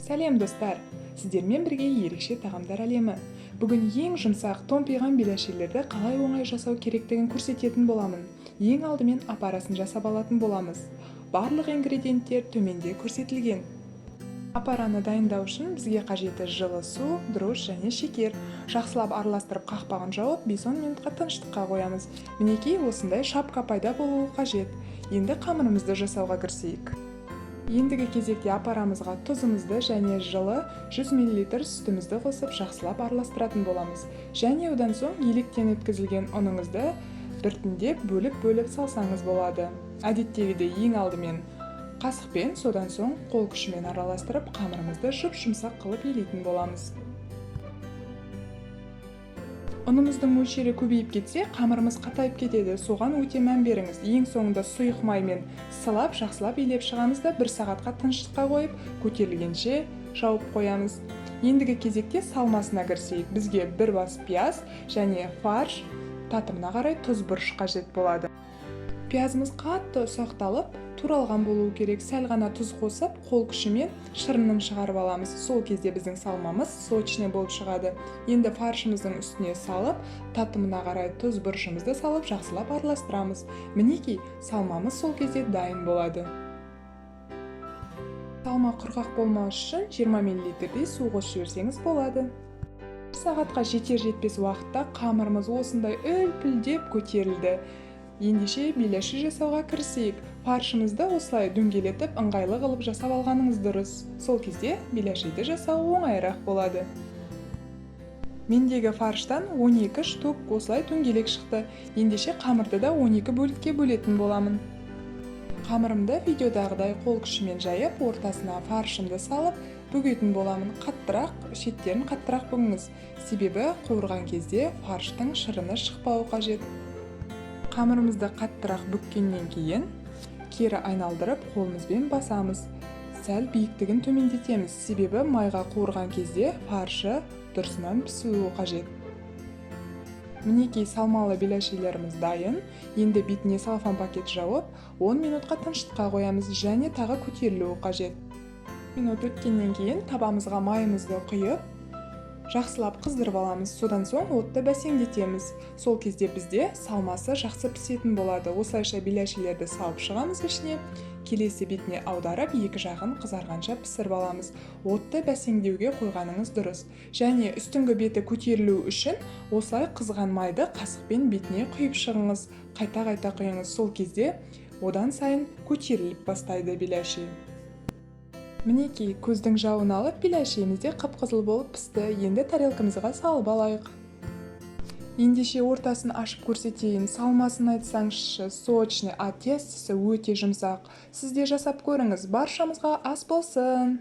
Сәлем достар! Сіздермен бірге ерекше тағамдар әлемі. Бүгін ең жұмсақ томпиған беләшелерді қалай оңай жасау керектігін көрсететін боламын. Ең алдымен апарасын жасап алатын боламыз. Барлық ингредиенттер төменде көрсетілген. Апараны дайындау үшін бізге қажеті жылы су, дұрыш және шекер. Жақсылап араластырып қақпағын жауып 5-10 минутқа тыныштыққа қоямыз. Мінекей осындай шапка пайда болуы қажет. Енді қамырымызды жасауға кірісейік. Ендігі кезекте апарамызға тұзымызды және жылы 100 мл сүтімізді қосып жақсылап араластыратын боламыз. Және одан соң електен өткізілген ұныңызды біртіндеп бөліп салсаңыз болады. Әдеттегідей ең алдымен қасықпен, содан соң қол күшімен араластырып, қамырымызды жұп-жұмсақ қылып елейтін боламыз. Ұнымыздың мөлшері көбейіп кетсе, қамырымыз қатайып кетеді. Соған өте мән беріңіз. Ең соңында сұйық маймен сылап, жақсылап илеп шығамыз да 1 сағатқа тыныштыққа қойып, көтерілгенше жауып қоямыз. Ендігі кезекте салмасына кірісейік. Бізге 1 бас пияз және фарш, татымына қарай тұз бұрыш қажет болады. Пиязымыз қатты ұсақталып, туралған болуы керек. Сәл ғана тұз қосып, қол күшімен шырынын шығарып аламыз. Сол кезде біздің салмамыз сочный болып шығады. Енді фаршымыздың үстіне салып, татымына қарай тұз бұрышымызды салып, жақсылап араластырамыз. Мінекей, салмамыз сол кезде дайын болады. Салма құрғақ болмау үшін 20 мл су қосып жіберсеңіз болады. 1 сағатқа жетер-жетпес уақытта қамырымыз осындай үлпілдеп көтерілді. Ендеше беләші жасауға кірісейік. Фаршымызды осылай дөңгелетіп, ыңғайлы қылып жасап алғаныңыз дұрыс. Сол кезде беләшиді жасау оңайырақ болады. Мендегі фарштан 12 штук осылай дөңгелек шықты. Ендеше қамырды да 12 бөлікке бөлетін боламын. Қамырымды видеодағыдай қол күшімен жайып, ортасына фаршымды салып, бүгетін боламын. Шеттерін қаттырақ бүгіңіз. Себебі қуырған кезде фарштың шырыны шықпауы қажет. Қамырымызды қаттырақ бүккеннен кейін кері айналдырып қолымызбен басамыз. Сәл биіктігін төмендетеміз, себебі майға қуырған кезде фаршы дұрысынан пісуі қажет. Мінекей салмалы беләшелеріміз дайын. Енді бетіне салфан пакет жауып, 10 минутқа тыныштыққа қоямыз және тағы көтерілуі қажет. Минут өткеннен кейін табамызға майымызды құйып, жақсылап қыздырып аламыз. Содан соң отты бәсеңдетеміз. Сол кезде бізде салмасы жақсы пісетін болады. Осылайша беләшелерді салып шығамыз ішіне, келесі бетіне аударып, екі жағын қызарғанша пісіріп аламыз. Отты бәсеңдеуге қойғаныңыз дұрыс. Және үстіңгі беті көтерілу үшін осылай қызған майды қасықпен бетіне құйып шығыңыз. Қайта-қайта құйыңыз. Сол кезде одан сайын көтеріліп бастайды беләші. Мінекей, көздің жауын алып, беләшеміз де қып-қызыл болып пісті. Енді тарелкамызға салып алайық. Ендеше ортасын ашып көрсетейін. Салмасын айтсаңызшы, сочный, тестісі өте жұмсақ. Сіз де жасап көріңіз. Баршамызға ас болсын!